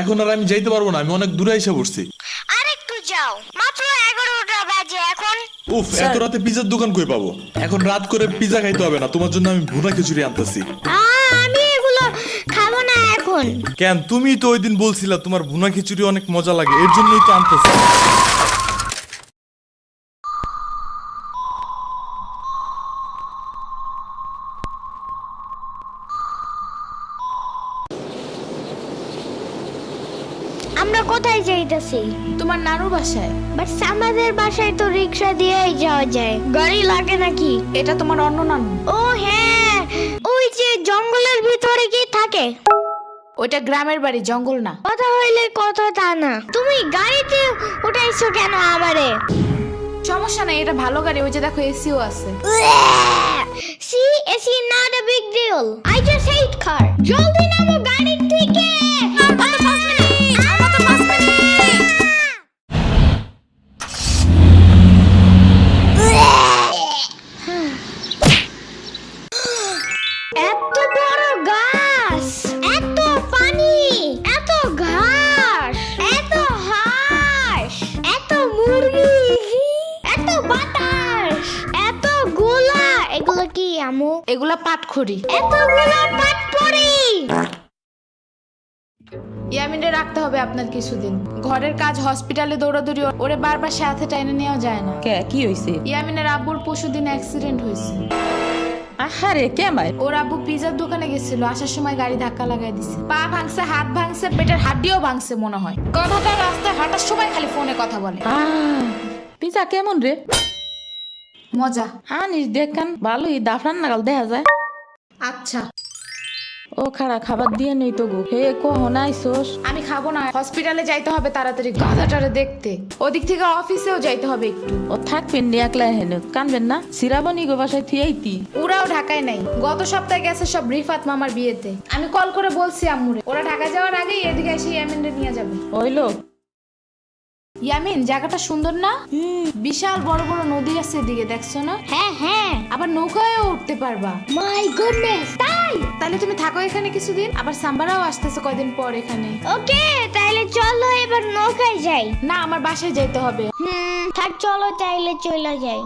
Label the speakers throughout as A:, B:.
A: এখন আর আমি যাইতে পারবো না, আমি অনেক দূরে এসে পড়ছি।
B: আরেকটু যাও, মাত্র 11টা বাজে এখন।
A: উফ, এত রাতে পিজার দোকান কই পাবো? এখন রাত করে পিজা খাইতে হবে না, তোমার জন্য আমি ভুনা খিচুড়ি আনতেছি।
B: আমি এগুলো খাবো না এখন।
A: কেন? তুমি তো ওই দিন বলছিলা তোমার ভুনা খিচুড়ি অনেক মজা লাগে, এর জন্যই তো আনতেছি।
B: আমরা কোথায় যাইতেছি?
C: তোমার নানুর বাসায়।
B: বাট আমাদের বাসায় তো রিক্সা দিয়েই যাওয়া যায়, গাড়ি লাগে নাকি?
C: এটা তোমার অন্য নানু।
B: ও হ্যাঁ, ওই যে জঙ্গলের ভিতরে কি থাকে?
C: ওইটা গ্রামের বাড়ি, জঙ্গল না।
B: কথা হইলে কথা তা না। তুমি গাড়িতে উঠাইছো কেন আমারে?
C: সমস্যা নাই, এটা ভালো গাড়ি। ওই যে দেখো, এসিও আছে।
B: See, it's not a big deal. I just hate car. জলদি নামো গাড়ি থেকে। এত বড় গাছ, এত পানি, এত ঘাস, এত হাঁস, এত মুরগি, এত বাতাস, এত গোলা। এগুলো কি আমু?
C: এগুলা পাটখড়ি।
B: এতগুলো পাটপড়ি।
C: ইয়ামিনে রাখতে হবে আপনার কিছুদিন। ঘরের কাজ, হসপিটালে দৌড়াদৌড়ি, ওরে বারবার সাথে টাইনে নেওয়া যায় না।
D: কে কি হইছে?
C: ইয়ামিনের আব্বুর পরশুদিন অ্যাক্সিডেন্ট হয়েছে।
D: আহারে কেমাই?
C: ওর আব্বু পিজার দোকানে গেছিল, আসার সময় গাড়ি ধাক্কা লাগাই দিছে। পা ভাঙছে, হাত ভাঙছে, পেটের হাড্ডিও ভাঙছে মনে হয়। কথাটা রাস্তায় হাঁটার সময় খালি ফোনে কথা বলে।
D: পিজা কেমন রে?
C: মজা।
D: আনিস দেখান, ভালোই দাফরান নাগাল দেখা যায়।
C: আচ্ছা,
D: ও খারা খাবার দিয়ে নেই তো গো। হে কখন আইসোস?
C: আমি খাবো না, হসপিটালে যাইতে হবে তাড়াতাড়ি গাধাটারে দেখতে। ওদিক থেকে অফিসেও যাইতে হবে একটু।
D: ও থাকবেন নি একলা হেন, কানবেন না? সিরাবনি গো বাসায় থিয়াইতি।
C: ওরাও ঢাকায় নাই, গত সপ্তাহে গেছে সব রিফাত মামার বিয়েতে। আমি কল করে বলছি আম্মুরে, ওরা ঢাকা যাওয়ার আগেই এদিকে এসে ইয়ামিনরে নিয়ে যাবে।
D: ওইলো
C: ইয়ামিন, জায়গাটা সুন্দর না? বিশাল বড় বড় নদী আছে এদিকে, দেখছো না?
B: হ্যাঁ হ্যাঁ।
C: আবার নৌকায়ও উঠতে পারবা।
B: মাই গুডনেস, তাই?
C: তাহলে তুমি থাকো এখানে কিছুদিন, আবার সাম্বারাও আসতেছে কয়দিন পর এখানে।
B: ওকে, তাইলে চলো এবার নৌকায় যাই।
C: না, আমার বাসায় যাইতে হবে।
B: থাক, চলো তাইলে চলে যাই।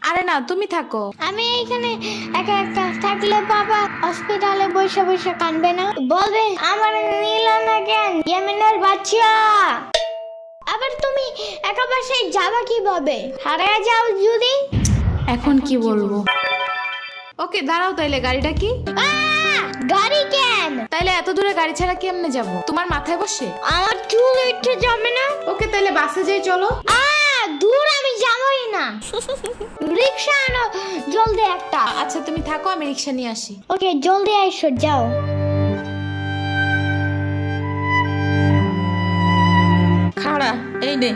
C: আরে না, তুমি থাকো।
B: আমি এখানে একা একা থাকলে বাবা হসপিটালে বসে বসে কানবে না? বলবে আমার নিল না কেন ইয়ামিনের বাচ্চা। আবার তুমি একা বাসায় যাবা কিভাবে? হারিয়ে যাও যদি?
C: এখন কি বলবো? ওকে দাঁড়াও, তাইলে গাড়িটা কি?
B: গাড়ি কেন?
C: তাইলে এত দূরে গাড়ি ছাড়া কেমনে যাব? তোমার মাথায় বসে?
B: আমার চুল উঠে যাবে না?
C: ওকে, তাইলে বাসে যাই, চলো।
B: দূর আমি যাবই না। রিক্সা আনো জলদি একটা।
C: আচ্ছা তুমি থাকো, আমি রিক্সা নিয়ে আসি।
B: ওকে, জলদি আইসো, যাও।
D: খাড়া এই নে।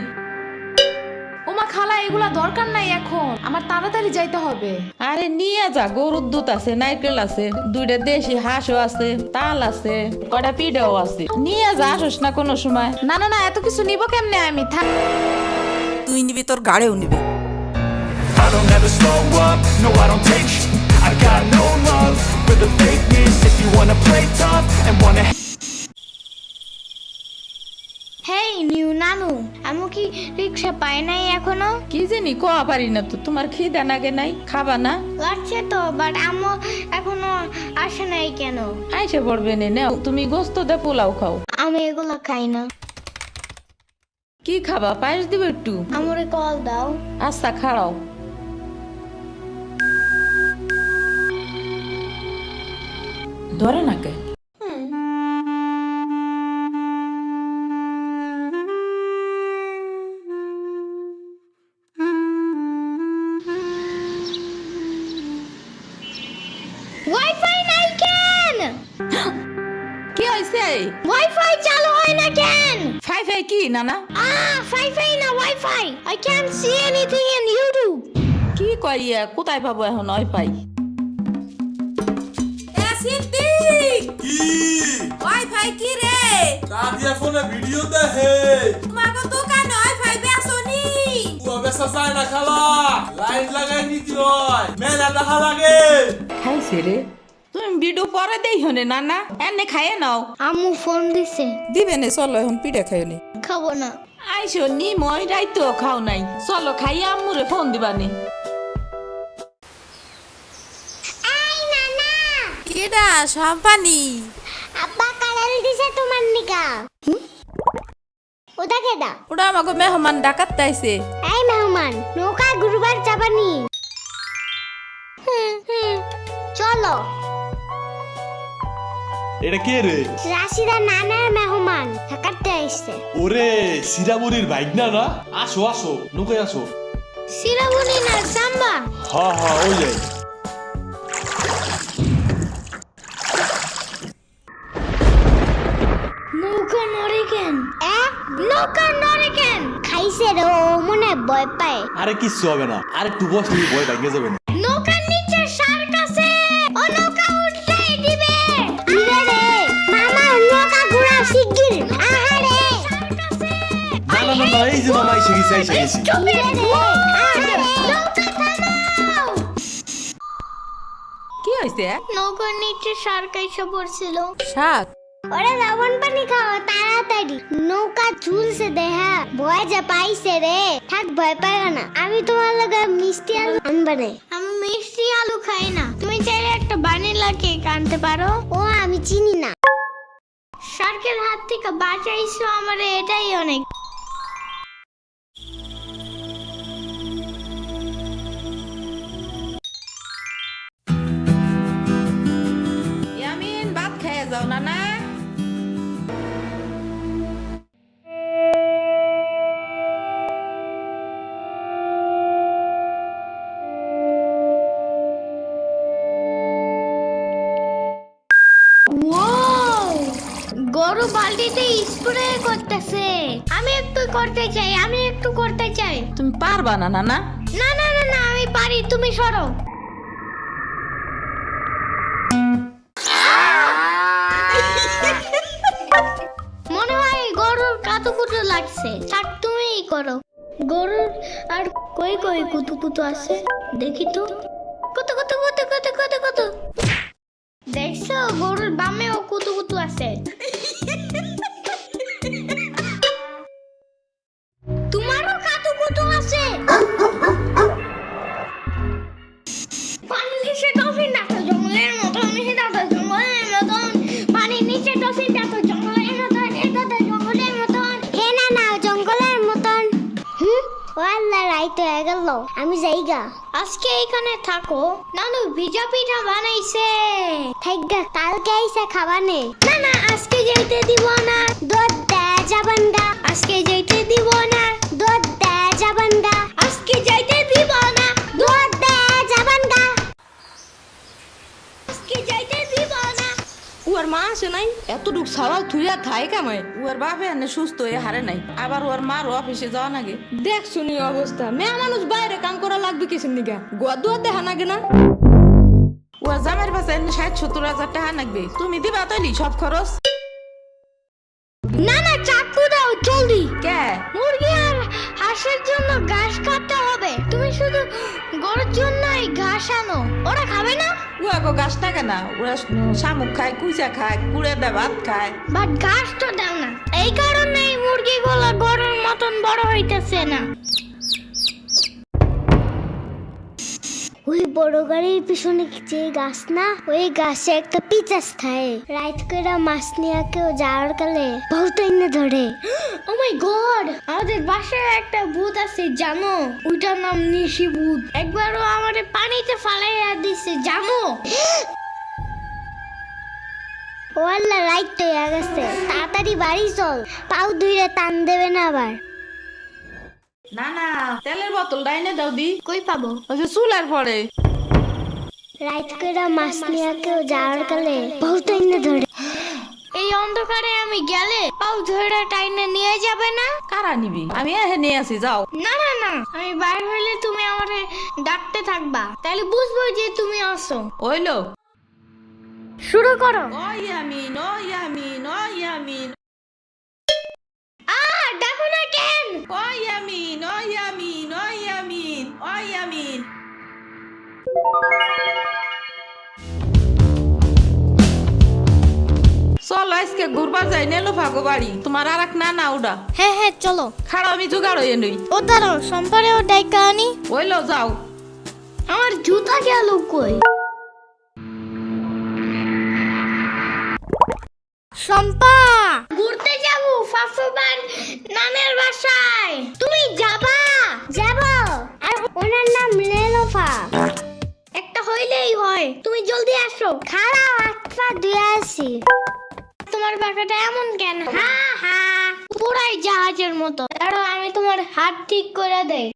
C: ওমা খালা, এগুলা দরকার নাই এখন, আমার তাড়াতাড়ি যাইতে হবে।
D: আরে নিয়ে যা, গরুর দুধ আছে, নারকেল আছে, দুইটা দেশি হাঁসও আছে, তাল আছে, কয়টা পিঠাও আছে। নিয়ে যা, আসোস না কোনো সময়?
C: না না না, এত কিছু নিব কেমনে আমি? থাক।
E: তুই নিবি, তোর গাড়িও নিবি।
F: I don't ever slow up, no I don't take sh- I got no love for the fakeness. If you wanna play tough and wanna
B: hey new নানু, আমি কি রিক্সা পাই নাই এখনো?
D: কি জানি কোয়া পারি না তো। তোমার খিদে নাগে নাই? খাবা না?
B: লাগছে তো, বাট আমু এখনো আসে নাই কেন?
D: আইসে পড়বে নে, নাও তুমি গোস্ত দে পোলাও খাও।
B: আমি এগুলো খাই না।
D: কি খাবা? পায়েস দিব একটু?
B: আমরে কল দাও।
D: আচ্ছা খাড়াও। ধরে নাকে।
B: ওয়াইফাই নাই কেন?
D: কি হয়েছে?
B: ওয়াইফাই চালু হয় না কেন?
D: ফাই ফাই কি নানা?
B: ফাইফাই না wifi. I can't see anything in YouTube.
D: কি কইয়া কোথায় পাবো এখন ওয়াইফাই?
A: কি
E: ওয়াইফাই কি রে?
A: দাদিয়া ফোনে ভিডিও দেখে।
E: তোমাকে দোকানে ওয়াইফাই বেসনি?
A: ও বেসা যায় না খালা, লাইট লাগাই নিতে হয়, মেলা দেখা লাগে।
D: খাইছে রে? তুমি ভিডিও পরে দেই হনে নানা এনে খাইয়ে নাও।
B: আম্মু ফোন দিছে।
E: দিবে নে চলো এখন পিঠা খাইও নি।
B: খাবো না।
D: আইসো নি মই রাইতো খাও নাই, চলো খাইয়া আম্মুরে ফোন দিবানি।
B: এই নানা,
E: কেডা সম্পানি?
B: আব্বা কালার দিছে তোমার নিকা। ওটা কেডা?
E: ওটা আমাকে মেহমান ডাকাত তাইছে।
B: এই মেহমান, নৌকা গুরুবার চাপানি। চলো।
A: এটা কে রে?
B: রাশিদা নানার মেহমান থাকাতে আসছে।
A: ওরে সিরাবুরির ভাইগনা না? আসো আসো, নৌকায় আসো।
B: সিরাবুনি না সাম্বা।
A: হ্যাঁ ওই যাই।
B: নৌকা নড়ে কেন? নৌকা নড়ে কেন? খাইছে রে, ও মনে হয় ভয় পায়।
A: আরে কিচ্ছু হবে না, আরে একটু বসে ভয় ভাঙে যাবে না।
B: নৌকার নিচে শার্ক আছে, ও নৌকা উঠতেই দিবে। ইরে রে, মামা নৌকা ঘোরা শিগগির। আহারে, শার্ক আছে।
A: না এই যে মামা এসে গেছি।
B: ইরে রে, আহারে, নৌকা থামাও।
D: কি হইছে?
B: নৌকার নিচে শার্ক এসে পড়ছিল।
E: শাক
B: ওরে লবণ পানি খাও তাড়াতাড়ি, নৌকা ঝুলছে দেহা, ভয় যে পাইছে রে। থাক ভয় পাই না, আমি তোমার লগে মিষ্টি আলু আনবা না। আমি মিষ্টি আলু খাই না, তুমি চাইলে একটা ভ্যানিলা কেক আনতে পারো। ও আমি চিনি না। শার্কের হাত থেকে বাঁচাইছো আমারে, এটাই অনেক।
D: ইয়ামিন ভাত খেয়ে যাও নানা।
B: গরু বালতিতে স্প্রে করতেছে। আমি একটু করতে চাই।
D: তুমি পারবা না নানা?
B: না না না না, আমি পারি, তুমি সরো। মনে হয় গরুর কাতুকুতু লাগছে, থাক তুমিই করো। গরুর আর কই কই কুতুকুতু আছে দেখি তো। কত কত কত কত কত কত দেখছো, গরুর বামেও কুতুকুতু আছে। তোমারও কাতুকুতু আছে। পানির নিচে ডলফিন দেখো জঙ্গলের মতন, পানির নিচে ডলফিন দেখো জঙ্গলের মতন, জঙ্গলের মতন। হে না না, জঙ্গলের মতন। ও আল্লাহ, রাইত হয়ে গেল, আমি যাইগা। আজকে এখানে থাকো। নানু ভিজা পিঠা বানাইছে, থাইগা কালকে আইসা খাবানে। না না, আজকে যাইতে দিব না, দুধ দেয়া যাবেন গা। আজকে যাইতে দিব না, দুধ দেয়া যাবেন গা। আজকে যাইতে দিব না, দুধ দেয়া যাবেন গা। আজকে যাইতে দিব না।
D: ওর মা আসে নাই, এতটুক সওয়াল থুইয়া থাই কামাই। ওর বাপে এনে সুস্থ হয়ে হারে নাই, আবার ওর মার অফিসে যাওয়া নাগে।
C: দেখ শুনি অবস্থা, মেয়ে মানুষ বাইরে কাম করা লাগবে কিসের নিগা? গোয়া দুয়া দেখা নাগে না?
D: ওর জামের পাশে 60-70 হাজার টাকা লাগবে, তুমি দিবা তৈলি সব খরচ?
B: না না, চাকু দাও জলদি।
D: কে?
B: মুরগি আর হাঁসের জন্য ঘাস কাটতে হবে। তুমি শুধু গরুর জন্যই ঘাস আনো, ওরা খাবে না।
D: ও আগো গাছ থাকে না, ওরা শামুক খায়, কুচা খায়, কুড়ে দেয়, ভাত খায়।
B: বাট ঘাস তো দাও না, এই কারণে মুরগিগুলো গরুর মতন বড় হইতেছে না। ওই বড় গাড়ির পিছনে যে গাছ না, ওই গাছে একটা পিচাস খায়। রাইত করে মাছ নিয়ে কেউ যাওয়ার কালে বহুত এনে ধরে। ও মাই গড, আমাদের বাসায় একটা ভূত আছে জানো? ওইটার নাম নিশি ভূত। একবারও আমাদের পানিতে ফালাইয়া দিছে জানো? ও আল্লাহ, রাইত তো হয়ে গেছে, তাড়াতাড়ি বাড়ি চল, পাও ধুইরে টান দেবে না আবার।
D: না না, তেলের বোতল ডাইনে দাও দি।
B: কই পাবো?
D: ওই যে চুলার পরে।
B: রাইত করে মাছ নিয়ে কেউ যাওয়ার কালে বহুত এনে ধরে। এই অন্ধকারে আমি গেলে পাও ধরে টাইনে নিয়ে যাবে না?
D: কারা নিবি? আমি এহে নিয়ে আসি, যাও।
B: না না না, আমি বাইর হইলে তুমি আমারে ডাকতে থাকবা, তাহলে বুঝবো যে তুমি আসো।
D: ওইলো
B: শুরু করো।
D: ও ইয়ামিন, ও ইয়ামিন, ও ইয়ামিন,
B: ডাকো না কেন?
D: ও ইয়ামিন, ও ইয়ামিন, ও ইয়ামিন, ও ইয়ামিন। চলো আজকে ঘুরবা যাই নেলো ভাগো বাড়ি তোমার আর এক না ওডা
B: হ্যাঁ হ্যাঁ চলো।
D: খাড়া আমি জোগাড় হয়ে নই
B: ও দাঁড়াও, সম্পারেও ডাইকা আনি।
D: ওইলো যাও।
B: আমার জুতা গেল কই? শম্পা, ঘুরতে যাবো ফাফুবার নানের বাসায়। তুমি যাবা? যাব। আর ওনার নাম লেলোফা। একটা হইলেই হয়, তুমি জলদি আসো। খারাপ আচ্ছা দিয়ে আসি। তোমার পাখাটা এমন কেন? হ্যাঁ হ্যাঁ, পুরাই জাহাজের মতো। দাঁড়াও, আমি তোমার হাত ঠিক করে দেই।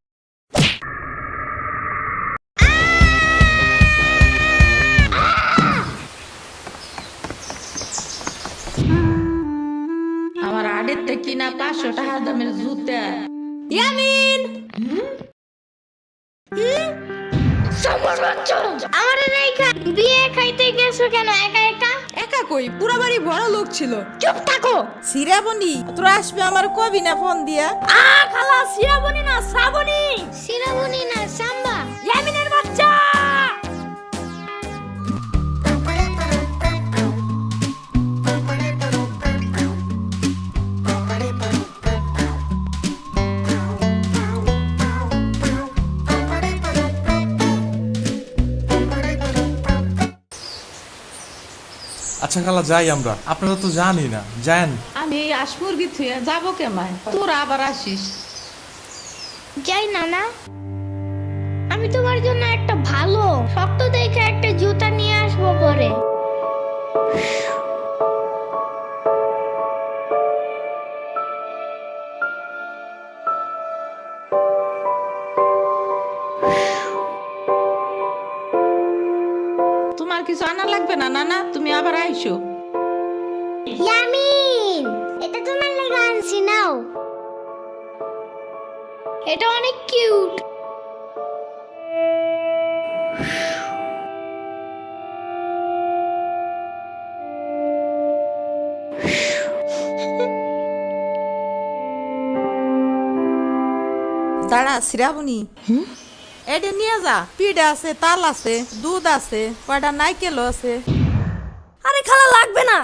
D: আমার আড়ের থেকে কিনা 500 টাকা দামের জুতা।
E: ইয়ামিন
B: আমার রেখা বিয়ে খাইতে গেছো কেন একা একা?
E: একা কই, পুরা বাড়ি বড় লোক ছিল।
B: চুপ থাকো।
E: সিরাবনি তোরা আসবে আমার কবি না ফোন দিয়া?
B: খালা সিরাবনি না শ্রাবণী। সিরাবনি না সাম্বা। ইয়ামিনের বাচ্চা।
A: আচ্ছা খালা যাই আমরা, আপনারা তো জানি না, যান।
D: আমি এই আসমুরগি থুয়ে যাবো কেমায়, তোরা আবার আসিস।
B: যাই না না, আমি তোমার জন্য একটা ভালো শক্ত দেখে একটা জুতা নিয়ে আসবো পরে।
D: তোমার কিছু আনা লাগবে না নানা, তুমি আবার আইসো।
B: ইয়ামিন, এটা তোমার লাগা আনছি, নাও। এটা অনেক কিউট।
E: দাঁড়া সিরাবনি, এটা নিয়ে যা। পিঠা আছে, তাল আছে, দুধ আছে, কয়টা নাইকেলও আছে।
G: আরে খালা লাগবে না,